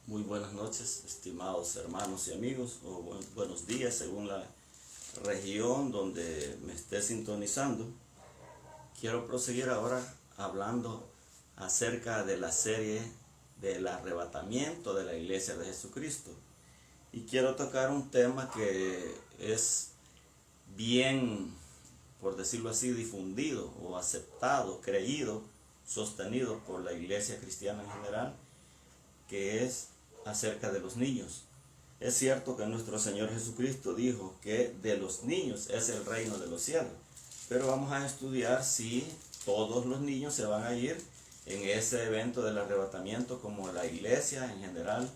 Muy buenas noches, estimados hermanos y amigos, o buenos días según la región donde me esté sintonizando. Quiero proseguir ahora hablando acerca de la serie del arrebatamiento de la Iglesia de Jesucristo. Y quiero tocar un tema que es bien, por decirlo así, difundido o aceptado, creído, sostenido por la Iglesia cristiana en general, que es acerca de los niños. Es cierto que nuestro Señor Jesucristo dijo que de los niños es el reino de los cielos, pero vamos a estudiar si todos los niños se van a ir en ese evento del arrebatamiento como la iglesia en general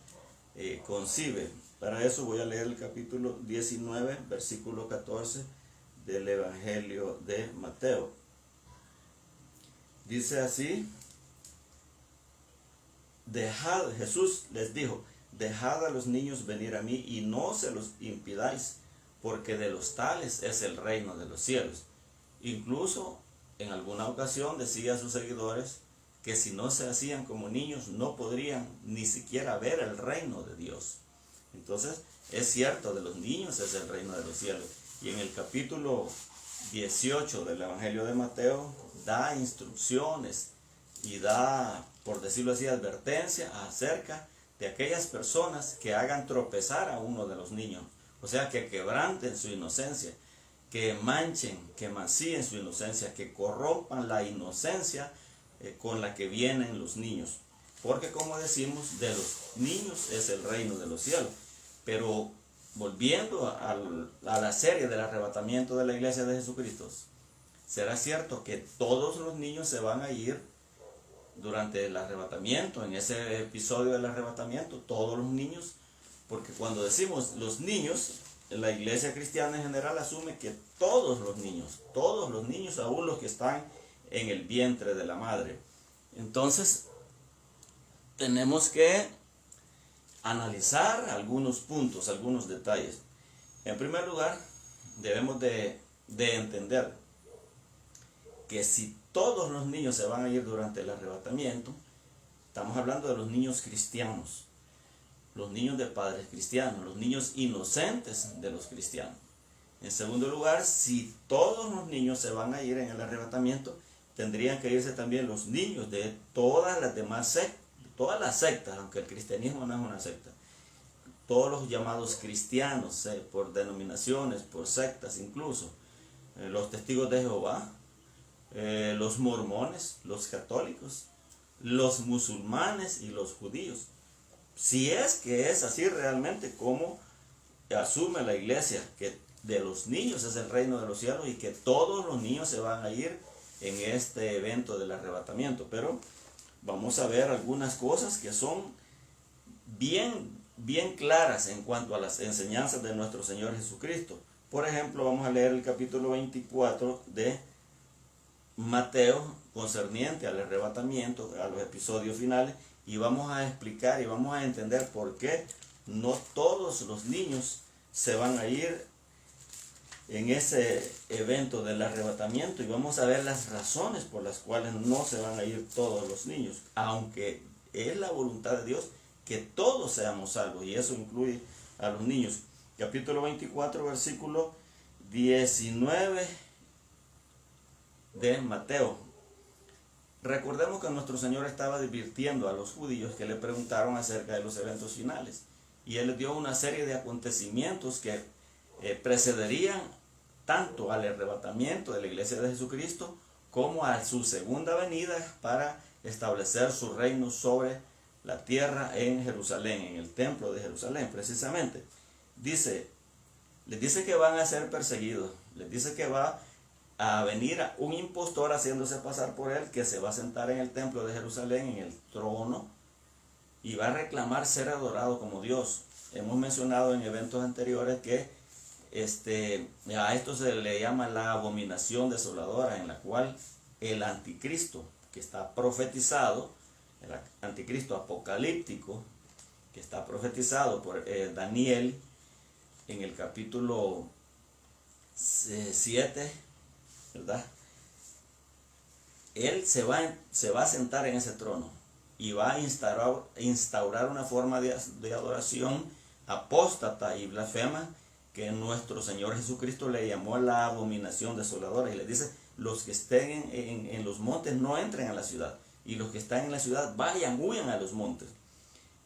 concibe. Para eso voy a leer el capítulo 19, versículo 14 del Evangelio de Mateo. Dice así: Jesús les dijo: dejad a los niños venir a mí y no se los impidáis, porque de los tales es el reino de los cielos. Incluso en alguna ocasión decía a sus seguidores que si no se hacían como niños no podrían ni siquiera ver el reino de Dios. Entonces es cierto, de los niños es el reino de los cielos. Y en el capítulo 18 del Evangelio de Mateo da instrucciones y da, por decirlo así, advertencia acerca de aquellas personas que hagan tropezar a uno de los niños, o sea, que quebranten su inocencia, que manchen, que mancillen su inocencia, que corrompan la inocencia con la que vienen los niños. Porque como decimos, de los niños es el reino de los cielos. Pero volviendo a la serie del arrebatamiento de la iglesia de Jesucristo, ¿será cierto que todos los niños se van a ir durante el arrebatamiento, en ese episodio del arrebatamiento, todos los niños? Porque cuando decimos los niños, la iglesia cristiana en general asume que todos los niños, aún los que están en el vientre de la madre. Entonces, tenemos que analizar algunos puntos, algunos detalles. En primer lugar, debemos de entender que si todos los niños se van a ir durante el arrebatamiento, estamos hablando de los niños cristianos, los niños de padres cristianos, los niños inocentes de los cristianos. En segundo lugar, si todos los niños se van a ir en el arrebatamiento, tendrían que irse también los niños de todas las demás sectas, todas las sectas, aunque el cristianismo no es una secta, todos los llamados cristianos, por denominaciones, por sectas incluso, los testigos de Jehová, los mormones, los católicos, los musulmanes y los judíos. Si es que es así realmente como asume la iglesia, que de los niños es el reino de los cielos y que todos los niños se van a ir en este evento del arrebatamiento. Pero vamos a ver algunas cosas que son bien claras en cuanto a las enseñanzas de nuestro Señor Jesucristo. Por ejemplo, vamos a leer el capítulo 24 de Mateo concerniente al arrebatamiento, a los episodios finales, y vamos a explicar y vamos a entender por qué no todos los niños se van a ir en ese evento del arrebatamiento, y vamos a ver las razones por las cuales no se van a ir todos los niños, aunque es la voluntad de Dios que todos seamos salvos, y eso incluye a los niños. Capítulo 24, versículo 19 de Mateo. Recordemos que nuestro Señor estaba advirtiendo a los judíos que le preguntaron acerca de los eventos finales, y Él les dio una serie de acontecimientos que precederían tanto al arrebatamiento de la iglesia de Jesucristo como a su segunda venida para establecer su reino sobre la tierra en Jerusalén, en el templo de Jerusalén precisamente. Les dice que van a ser perseguidos, les dice que va a venir un impostor haciéndose pasar por él, que se va a sentar en el templo de Jerusalén, en el trono, y va a reclamar ser adorado como Dios. Hemos mencionado en eventos anteriores que a esto se le llama la abominación desoladora, en la cual el anticristo que está profetizado, el anticristo apocalíptico que está profetizado por Daniel en el capítulo 7, ¿verdad? Él se va a sentar en ese trono y va a instaurar una forma de adoración apóstata y blasfema que nuestro Señor Jesucristo le llamó la abominación desoladora, y le dice: los que estén en los montes no entren a la ciudad, y los que están en la ciudad huyan a los montes.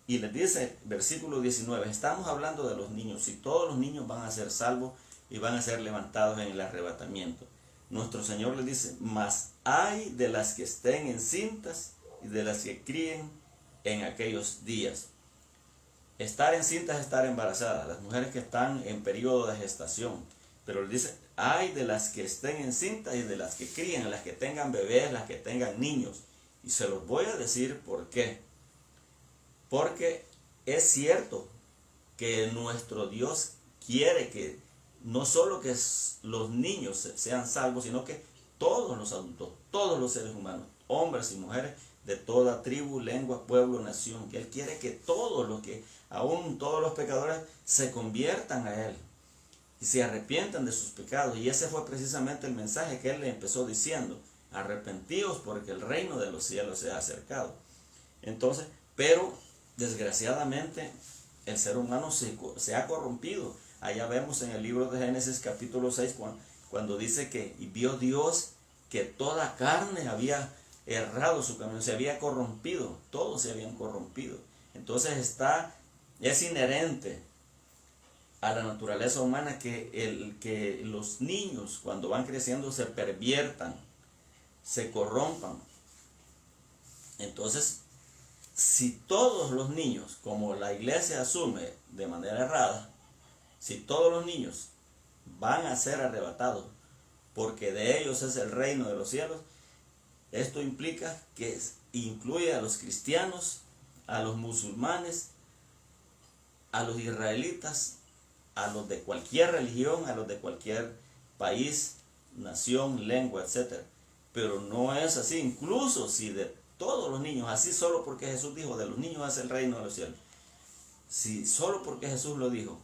Y les dice, versículo 19, estamos hablando de los niños, si todos los niños van a ser salvos y van a ser levantados en el arrebatamiento. Nuestro Señor les dice: mas ay de las que estén encintas y de las que críen en aquellos días. Estar encinta es estar embarazada, las mujeres que están en periodo de gestación. Pero le dice: ay de las que estén encintas y de las que críen, las que tengan bebés, las que tengan niños. Y se los voy a decir por qué. Porque es cierto que nuestro Dios quiere que no solo que los niños sean salvos, sino que todos los adultos, todos los seres humanos, hombres y mujeres de toda tribu, lengua, pueblo, nación, que Él quiere que todos los pecadores se conviertan a Él y se arrepientan de sus pecados. Y ese fue precisamente el mensaje que Él le empezó diciendo: arrepentíos porque el reino de los cielos se ha acercado. Entonces, pero desgraciadamente el ser humano se ha corrompido. Allá vemos en el libro de Génesis capítulo 6 cuando dice que y vio Dios que toda carne había errado su camino, se había corrompido, todos se habían corrompido. Entonces es inherente a la naturaleza humana que los niños cuando van creciendo se perviertan, se corrompan. Entonces, si todos los niños, como la iglesia asume de manera errada, si todos los niños van a ser arrebatados porque de ellos es el reino de los cielos, esto implica que incluye a los cristianos, a los musulmanes, a los israelitas, a los de cualquier religión, a los de cualquier país, nación, lengua, etc. Pero no es así. Incluso si de todos los niños, así solo porque Jesús dijo: de los niños es el reino de los cielos. Si solo porque Jesús lo dijo,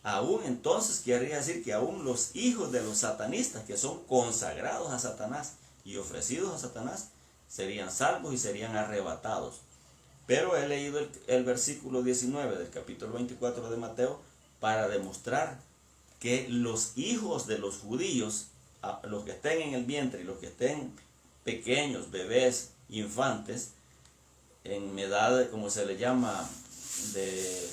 aún entonces querría decir que aún los hijos de los satanistas, que son consagrados a Satanás y ofrecidos a Satanás, serían salvos y serían arrebatados. Pero he leído el versículo 19 del capítulo 24 de Mateo para demostrar que los hijos de los judíos, los que estén en el vientre y los que estén pequeños, bebés, infantes, en edad, como se le llama, de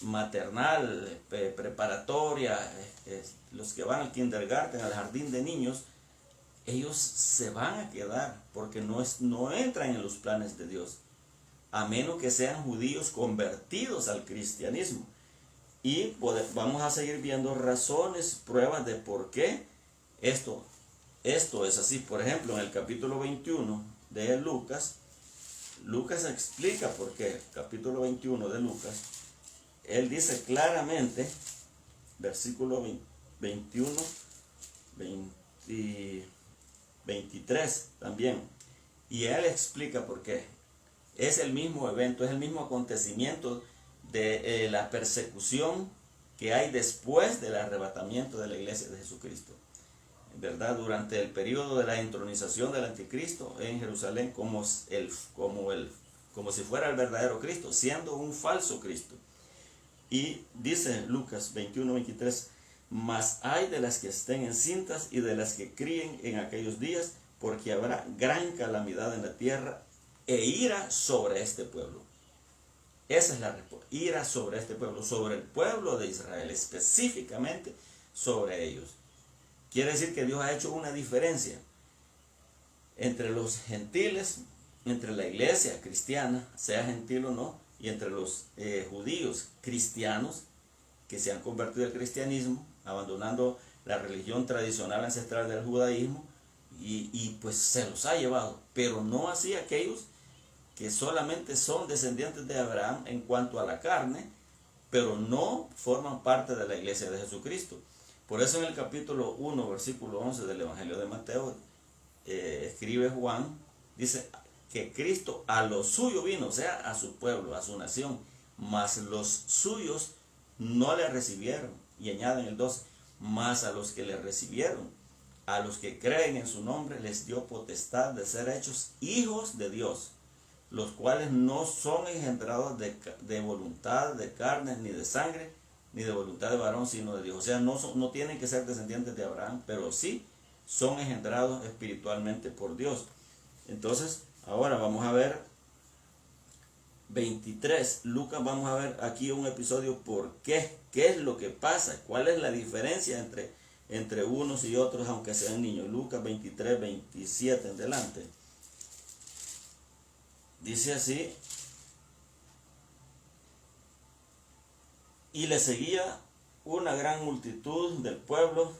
maternal, preparatoria, los que van al kindergarten, al jardín de niños, ellos se van a quedar porque no entran en los planes de Dios, a menos que sean judíos convertidos al cristianismo. Y vamos a seguir viendo razones, pruebas de por qué esto es así. Por ejemplo, en el capítulo 21 de Lucas explica por qué. Capítulo 21 de Lucas, él dice claramente, versículo 21, 23 también, y él explica por qué. Es el mismo evento, es el mismo acontecimiento de la persecución que hay después del arrebatamiento de la iglesia de Jesucristo, ¿verdad? Durante el periodo de la entronización del anticristo en Jerusalén, como si fuera el verdadero Cristo, siendo un falso Cristo. Y dice Lucas 21-23, mas hay de las que estén encintas y de las que críen en aquellos días, porque habrá gran calamidad en la tierra e ira sobre este pueblo. Esa es la respuesta: ira sobre este pueblo, sobre el pueblo de Israel, específicamente sobre ellos. Quiere decir que Dios ha hecho una diferencia entre los gentiles, entre la iglesia cristiana, sea gentil o no, y entre los judíos cristianos que se han convertido al cristianismo, abandonando la religión tradicional ancestral del judaísmo, y pues se los ha llevado. Pero no así aquellos que solamente son descendientes de Abraham en cuanto a la carne, pero no forman parte de la iglesia de Jesucristo. Por eso en el capítulo 1, versículo 11 del Evangelio de Mateo, escribe Juan, dice que Cristo a lo suyo vino, o sea, a su pueblo, a su nación, mas los suyos no le recibieron. Y añaden el 12, mas a los que le recibieron, a los que creen en su nombre, les dio potestad de ser hechos hijos de Dios, los cuales no son engendrados de voluntad de carne, ni de sangre, ni de voluntad de varón, sino de Dios. O sea, no tienen que ser descendientes de Abraham, pero sí son engendrados espiritualmente por Dios. Entonces, ahora vamos a ver 23. Lucas, vamos a ver aquí un episodio por qué es lo que pasa, cuál es la diferencia entre unos y otros, aunque sean niños. Lucas 23, 27 en adelante. Dice así: y le seguía una gran multitud del pueblo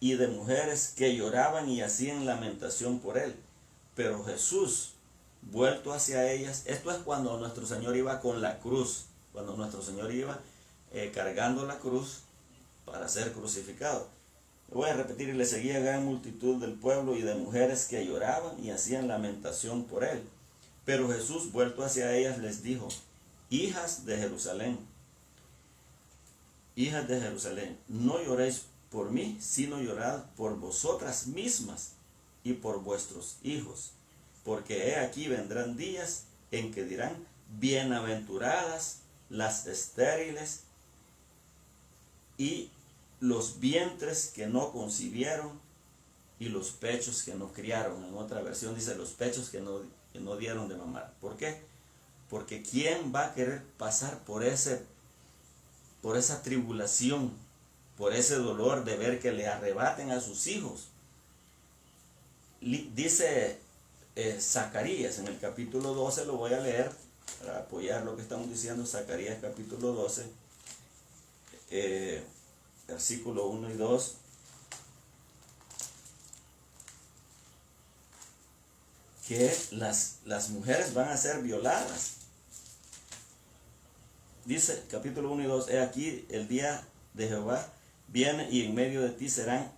y de mujeres que lloraban y hacían lamentación por él. Pero Jesús, vuelto hacia ellas, esto es cuando nuestro Señor iba con la cruz, cuando nuestro Señor iba cargando la cruz para ser crucificado. Voy a repetir: y le seguía gran multitud del pueblo y de mujeres que lloraban y hacían lamentación por él. Pero Jesús, vuelto hacia ellas, les dijo: hijas de Jerusalén, no lloréis por mí, sino llorad por vosotras mismas y por vuestros hijos, porque he aquí vendrán días en que dirán: bienaventuradas las estériles y los vientres que no concibieron y los pechos que no criaron. En otra versión dice: los pechos que no dieron de mamar. ¿Por qué? Porque ¿quién va a querer pasar por esa tribulación, por ese dolor de ver que le arrebaten a sus hijos? Dice Zacarías en el capítulo 12, lo voy a leer para apoyar lo que estamos diciendo. Zacarías capítulo 12, versículo 1 y 2. Que las mujeres van a ser violadas. Dice capítulo 1 y 2: he aquí el día de Jehová viene y en medio de ti serán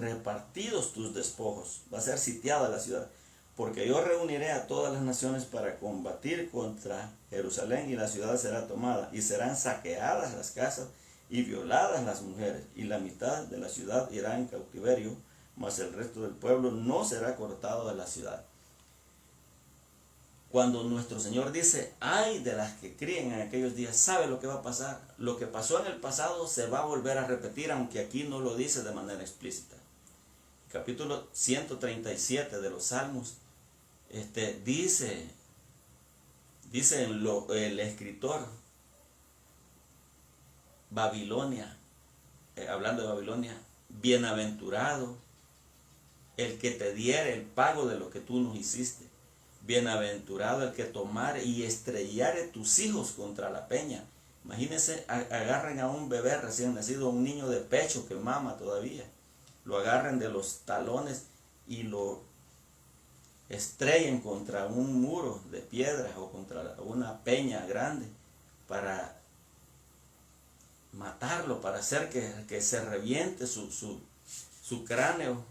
repartidos tus despojos. Va a ser sitiada la ciudad. Porque yo reuniré a todas las naciones para combatir contra Jerusalén, y la ciudad será tomada, y serán saqueadas las casas y violadas las mujeres, y la mitad de la ciudad irá en cautiverio, mas el resto del pueblo no será cortado de la ciudad. Cuando nuestro Señor dice: ay de las que críen en aquellos días, ¿sabe lo que va a pasar? Lo que pasó en el pasado se va a volver a repetir, aunque aquí no lo dice de manera explícita. Capítulo 137 de los Salmos dice el escritor: Babilonia, hablando de Babilonia, bienaventurado el que te diere el pago de lo que tú nos hiciste. Bienaventurado el que tomare y estrellare tus hijos contra la peña. Imagínense, agarren a un bebé recién nacido, a un niño de pecho que mama todavía, lo agarren de los talones y lo estrellen contra un muro de piedras o contra una peña grande para matarlo, para hacer que se reviente su cráneo.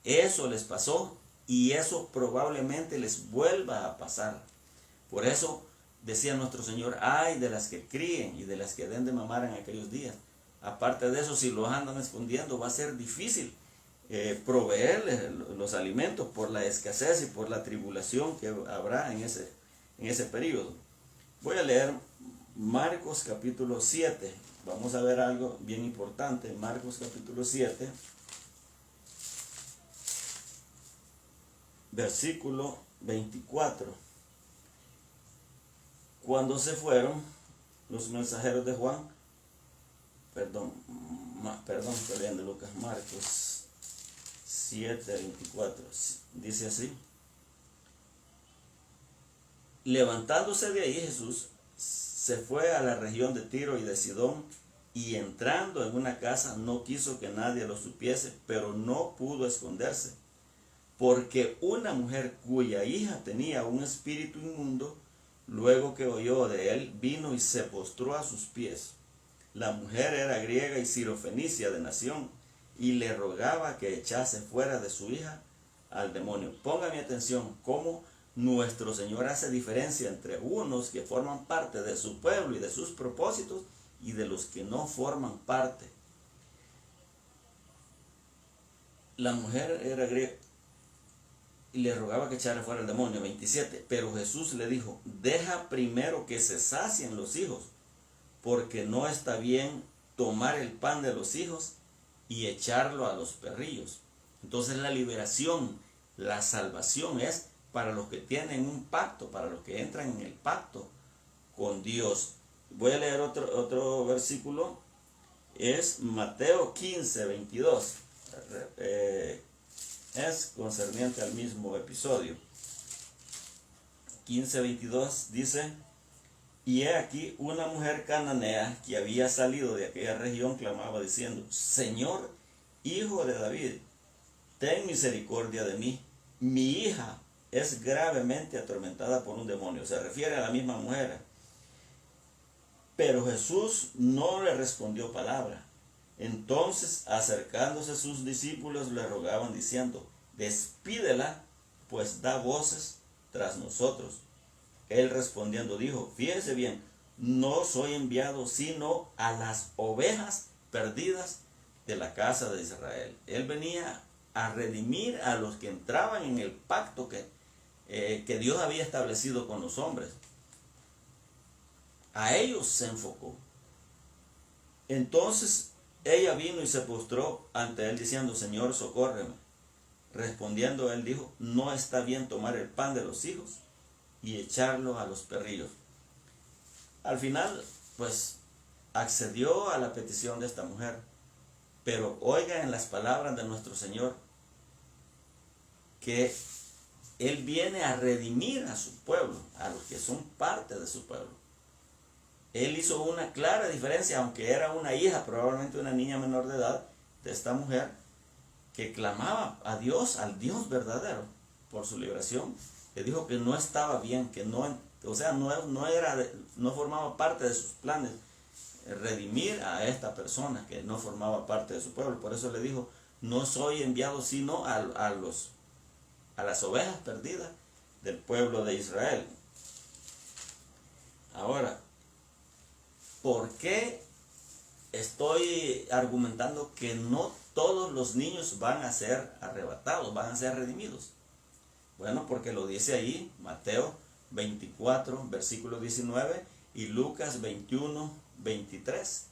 Eso les pasó. Y eso probablemente les vuelva a pasar. Por eso decía nuestro Señor: ay de las que críen y de las que den de mamar en aquellos días. Aparte de eso, si los andan escondiendo, va a ser difícil proveerles los alimentos por la escasez y por la tribulación que habrá en ese periodo. Voy a leer Marcos capítulo 7. Vamos a ver algo bien importante. Marcos capítulo 7. Versículo 24. Cuando se fueron los mensajeros de Juan, estoy leyendo Lucas, Marcos 7, 24, dice así: levantándose de ahí, Jesús se fue a la región de Tiro y de Sidón, y entrando en una casa no quiso que nadie lo supiese, pero no pudo esconderse, porque una mujer cuya hija tenía un espíritu inmundo, luego que oyó de él, vino y se postró a sus pies. La mujer era griega y sirofenicia de nación, y le rogaba que echase fuera de su hija al demonio. Ponga mi atención cómo nuestro Señor hace diferencia entre unos que forman parte de su pueblo y de sus propósitos, y de los que no forman parte. La mujer era griega. y le rogaba que echara fuera el demonio. 27. Pero Jesús le dijo, deja primero que se sacien los hijos, porque no está bien tomar el pan de los hijos y echarlo a los perrillos. Entonces la liberación, la salvación es para los que tienen un pacto, para los que entran en el pacto con Dios. Voy a leer otro versículo, es Mateo 15, 22. Es concerniente al mismo episodio. 15, 22 dice, y he aquí una mujer cananea que había salido de aquella región clamaba diciendo, Señor, Hijo de David, ten misericordia de mí. Mi hija es gravemente atormentada por un demonio. Se refiere a la misma mujer. Pero Jesús no le respondió palabra. Entonces, acercándose sus discípulos, le rogaban diciendo, despídela, pues da voces tras nosotros. Él respondiendo dijo, fíjese bien, no soy enviado sino a las ovejas perdidas de la casa de Israel. Él venía a redimir a los que entraban en el pacto que Dios había establecido con los hombres. A ellos se enfocó. Entonces ella vino y se postró ante él diciendo, Señor, socórreme. Respondiendo él dijo, no está bien tomar el pan de los hijos y echarlo a los perrillos. Al final, pues, accedió a la petición de esta mujer. Pero oiga en las palabras de nuestro Señor que Él viene a redimir a su pueblo, a los que son parte de su pueblo. Él hizo una clara diferencia, aunque era una hija, probablemente una niña menor de edad, de esta mujer, que clamaba a Dios, al Dios verdadero, por su liberación. Le dijo que no estaba bien, que no, o sea, no formaba parte de sus planes redimir a esta persona que no formaba parte de su pueblo. Por eso le dijo, no soy enviado sino a las ovejas perdidas del pueblo de Israel. Ahora, ¿por qué estoy argumentando que no todos los niños van a ser arrebatados, van a ser redimidos? Bueno, porque lo dice ahí Mateo 24, versículo 19 y Lucas 21, 23.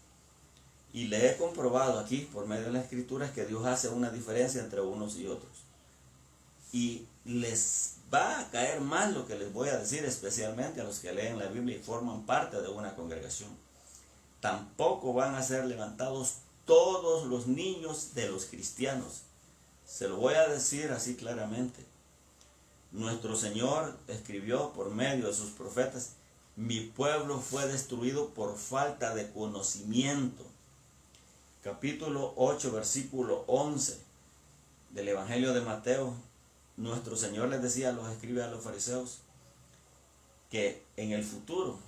Y le he comprobado aquí, por medio de las escrituras, que Dios hace una diferencia entre unos y otros. Y les va a caer mal lo que les voy a decir, especialmente a los que leen la Biblia y forman parte de una congregación. Tampoco van a ser levantados todos los niños de los cristianos. Se lo voy a decir así claramente. Nuestro Señor escribió por medio de sus profetas, mi pueblo fue destruido por falta de conocimiento. Capítulo 8, versículo 11 del Evangelio de Mateo. Nuestro Señor les decía a los escribas y a los fariseos que en el futuro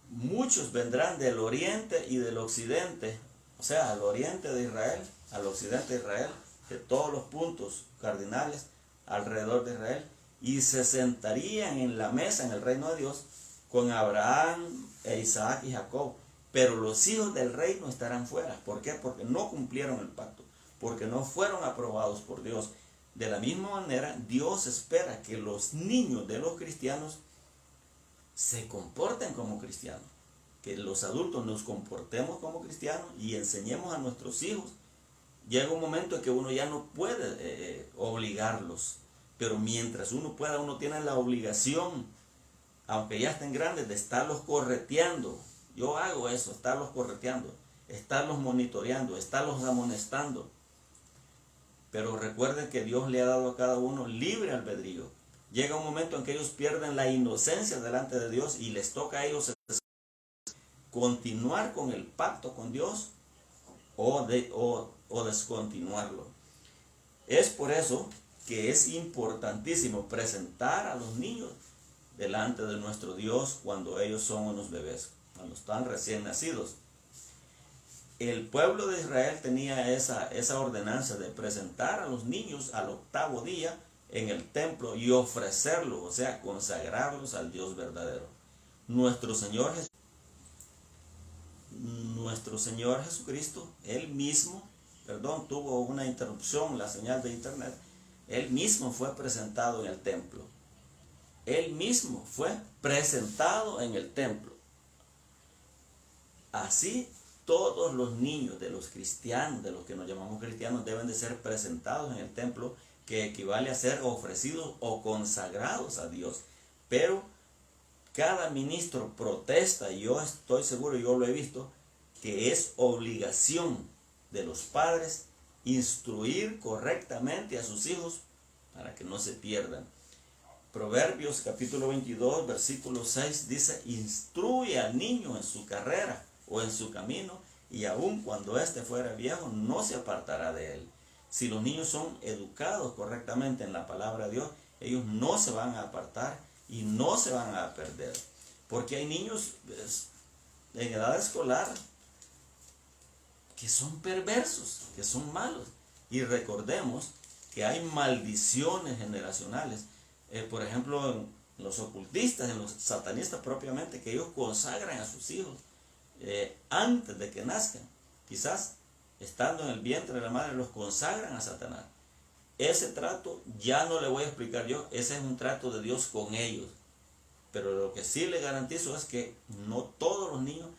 muchos vendrán del oriente y del occidente, o sea, al oriente de Israel, al occidente de Israel, de todos los puntos cardinales alrededor de Israel, y se sentarían en la mesa en el reino de Dios con Abraham, Isaac y Jacob. Pero los hijos del reino estarán fuera. ¿Por qué? Porque no cumplieron el pacto, porque no fueron aprobados por Dios. De la misma manera, Dios espera que los niños de los cristianos se comporten como cristianos, que los adultos nos comportemos como cristianos y enseñemos a nuestros hijos. Llega un momento en que uno ya no puede obligarlos, pero mientras uno pueda, uno tiene la obligación, aunque ya estén grandes, de estarlos correteando. Yo hago eso, estarlos correteando, estarlos monitoreando, estarlos amonestando. Pero recuerden que Dios le ha dado a cada uno libre albedrío. Llega un momento en que ellos pierden la inocencia delante de Dios y les toca a ellos continuar con el pacto con Dios o descontinuarlo. Es por eso que es importantísimo presentar a los niños delante de nuestro Dios cuando ellos son unos bebés, cuando están recién nacidos. El pueblo de Israel tenía esa ordenanza de presentar a los niños al octavo día en el templo y ofrecerlos, o sea, consagrarlos al Dios verdadero. Nuestro Señor Jesucristo, Él mismo, tuvo una interrupción, la señal de internet, Él mismo fue presentado en el templo. Él mismo fue presentado en el templo. Así todos los niños de los cristianos, de los que nos llamamos cristianos, deben de ser presentados en el templo, que equivale a ser ofrecidos o consagrados a Dios. Pero cada ministro protesta, y yo estoy seguro, yo lo he visto, que es obligación de los padres instruir correctamente a sus hijos para que no se pierdan. Proverbios capítulo 22, versículo 6 dice: instruye al niño en su carrera o en su camino, y aun cuando éste fuera viejo, no se apartará de él. Si los niños son educados correctamente en la palabra de Dios, ellos no se van a apartar y no se van a perder. Porque hay niños en edad escolar que son perversos, que son malos. Y recordemos que hay maldiciones generacionales. Por ejemplo, en los ocultistas, en los satanistas propiamente, que ellos consagran a sus hijos antes de que nazcan. Quizás estando en el vientre de la madre los consagran a Satanás. Ese trato ya no le voy a explicar yo, ese es un trato de Dios con ellos. Pero lo que sí le garantizo es que no todos los niños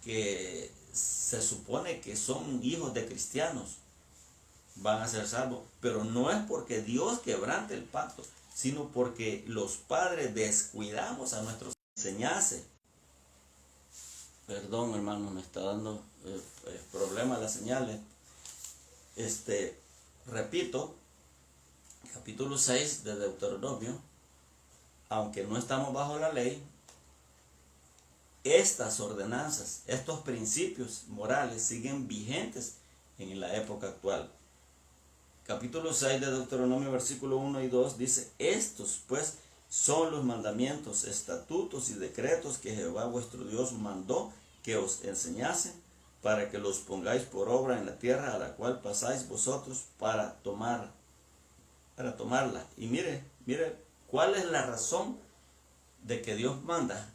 que se supone que son hijos de cristianos van a ser salvos. Pero no es porque Dios quebrante el pacto, sino porque los padres descuidamos a nuestros enseñanzas. Perdón, hermano, me está dando problemas las señales. Repito, capítulo 6 de Deuteronomio: aunque no estamos bajo la ley, estas ordenanzas, estos principios morales siguen vigentes en la época actual. Capítulo 6 de Deuteronomio, versículo 1 y 2 dice: estos pues son los mandamientos, estatutos y decretos que Jehová vuestro Dios mandó que os enseñasen, para que los pongáis por obra en la tierra a la cual pasáis vosotros para tomarla. Y mire cuál es la razón de que Dios manda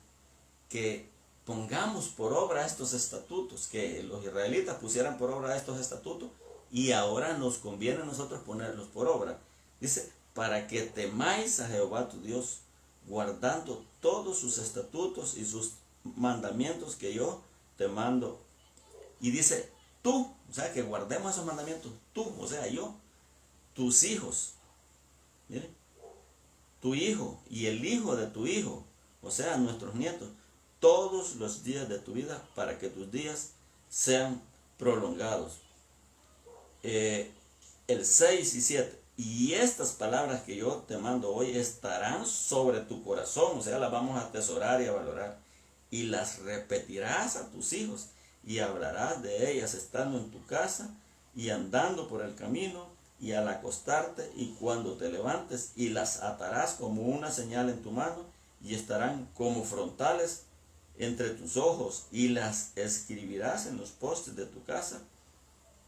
que pongamos por obra estos estatutos, que los israelitas pusieran por obra estos estatutos, y ahora nos conviene a nosotros ponerlos por obra. Dice: para que temáis a Jehová tu Dios, guardando todos sus estatutos y sus mandamientos que yo te mando. Y dice tú, o sea, que guardemos esos mandamientos, tú, o sea, yo, tus hijos, mire, tu hijo y el hijo de tu hijo, o sea, nuestros nietos, todos los días de tu vida, para que tus días sean prolongados. El 6 y 7: y estas palabras que yo te mando hoy estarán sobre tu corazón, o sea, las vamos a atesorar y a valorar, y las repetirás a tus hijos, y hablarás de ellas estando en tu casa y andando por el camino y al acostarte y cuando te levantes, y las atarás como una señal en tu mano, y estarán como frontales entre tus ojos, y las escribirás en los postes de tu casa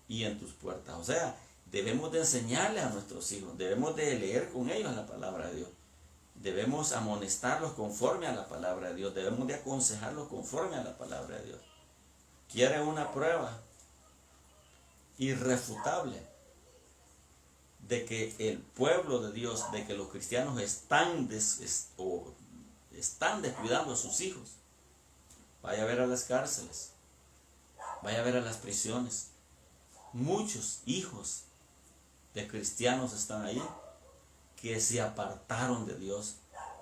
y en tus puertas. O sea, debemos de enseñarle a nuestros hijos, debemos de leer con ellos la palabra de Dios, debemos amonestarlos conforme a la palabra de Dios, debemos de aconsejarlos conforme a la palabra de Dios. ¿Quiere una prueba irrefutable de que el pueblo de Dios, de que los cristianos están descuidando a sus hijos? Vaya a ver a las cárceles, vaya a ver a las prisiones. Muchos hijos de cristianos están ahí que se apartaron de Dios,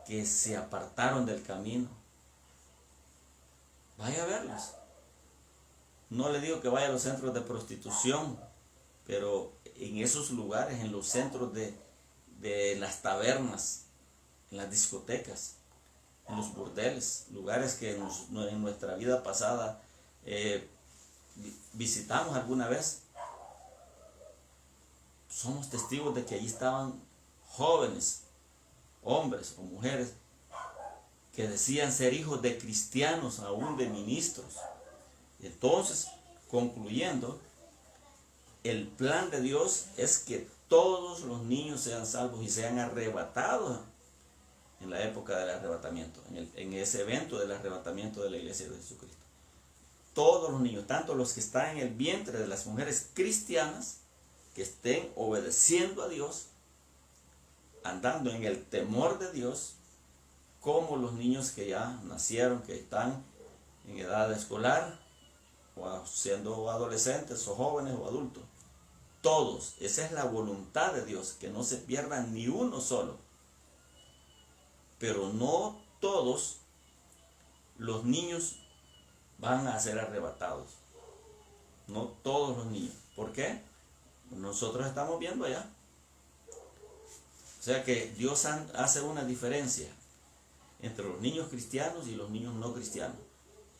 que se apartaron del camino. Vaya a verlos. No le digo que vaya a los centros de prostitución, pero en esos lugares, en los centros de las tabernas, en las discotecas, en los burdeles, lugares que en nuestra vida pasada visitamos alguna vez, somos testigos de que allí estaban jóvenes, hombres o mujeres, que decían ser hijos de cristianos, aún de ministros. Entonces, concluyendo, el plan de Dios es que todos los niños sean salvos y sean arrebatados en la época del arrebatamiento, en ese evento del arrebatamiento de la iglesia de Jesucristo. Todos los niños, tanto los que están en el vientre de las mujeres cristianas, que estén obedeciendo a Dios, andando en el temor de Dios, como los niños que ya nacieron, que están en edad escolar, o siendo adolescentes, o jóvenes, o adultos. Todos, esa es la voluntad de Dios, que no se pierda ni uno solo. Pero no todos los niños van a ser arrebatados. No todos los niños. ¿Por qué? Nosotros estamos viendo allá. O sea que Dios hace una diferencia entre los niños cristianos y los niños no cristianos.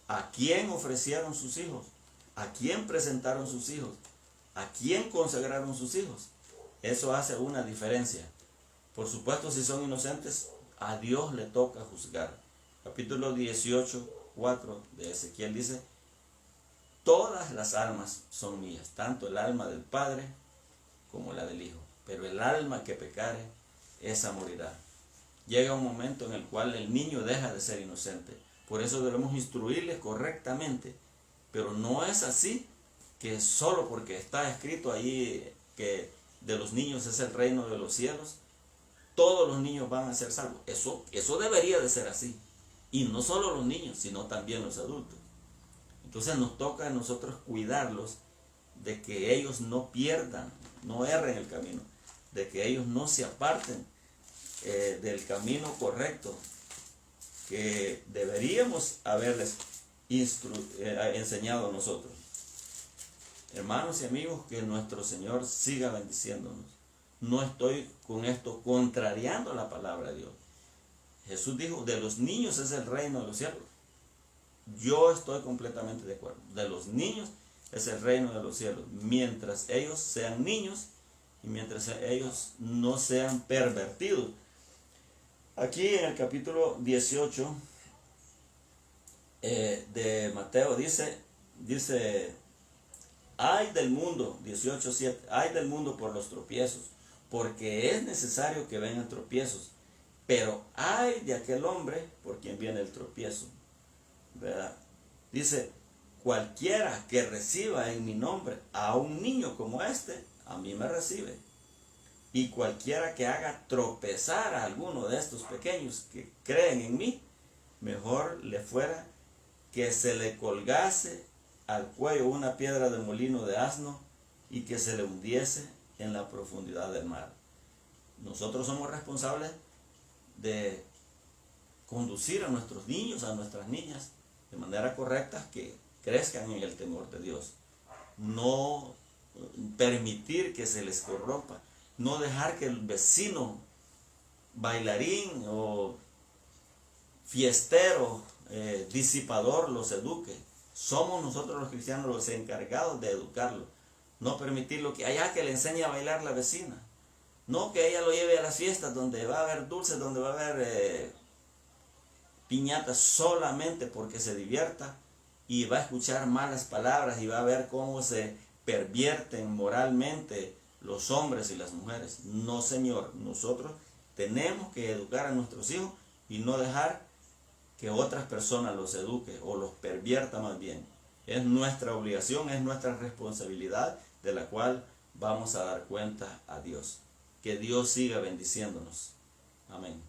¿A quién ofrecieron sus hijos? ¿A quién presentaron sus hijos? ¿A quién consagraron sus hijos? Eso hace una diferencia. Por supuesto, si son inocentes, a Dios le toca juzgar. Capítulo 18, 4 de Ezequiel dice: todas las almas son mías, tanto el alma del Padre como la del Hijo. Pero el alma que pecare, esa morirá. Llega un momento en el cual el niño deja de ser inocente. Por eso debemos instruirles correctamente. Pero no es así que solo porque está escrito ahí que de los niños es el reino de los cielos, todos los niños van a ser salvos. Eso debería de ser así. Y no solo los niños, sino también los adultos. Entonces nos toca a nosotros cuidarlos de que ellos no pierdan, no erren el camino, de que ellos no se aparten del camino correcto que deberíamos haberles enseñado a nosotros. Hermanos y amigos, que nuestro Señor siga bendiciéndonos. No estoy con esto contrariando la palabra de Dios. Jesús dijo: de los niños es el reino de los cielos. Yo estoy completamente de acuerdo. De los niños es el reino de los cielos, mientras ellos sean niños y mientras ellos no sean pervertidos. Aquí en el capítulo 18 de Mateo dice, ay del mundo, 18:7, ay del mundo por los tropiezos, porque es necesario que vengan tropiezos, pero ay de aquel hombre por quien viene el tropiezo, ¿verdad? Dice: cualquiera que reciba en mi nombre a un niño como este, a mí me recibe. Y cualquiera que haga tropezar a alguno de estos pequeños que creen en mí, mejor le fuera que se le colgase al cuello una piedra de molino de asno y que se le hundiese en la profundidad del mar. Nosotros somos responsables de conducir a nuestros niños, a nuestras niñas, de manera correcta, que crezcan en el temor de Dios. No permitir que se les corrompa. No dejar que el vecino bailarín o fiestero, disipador los eduque. Somos nosotros los cristianos los encargados de educarlo. No permitirlo que que le enseñe a bailar la vecina. No que ella lo lleve a las fiestas donde va a haber dulces, donde va a haber piñatas, solamente porque se divierta y va a escuchar malas palabras y va a ver cómo se pervierten moralmente los hombres y las mujeres. No, Señor, nosotros tenemos que educar a nuestros hijos y no dejar que otras personas los eduquen o los pervierta más bien. Es nuestra obligación, es nuestra responsabilidad, de la cual vamos a dar cuenta a Dios. Que Dios siga bendiciéndonos. Amén.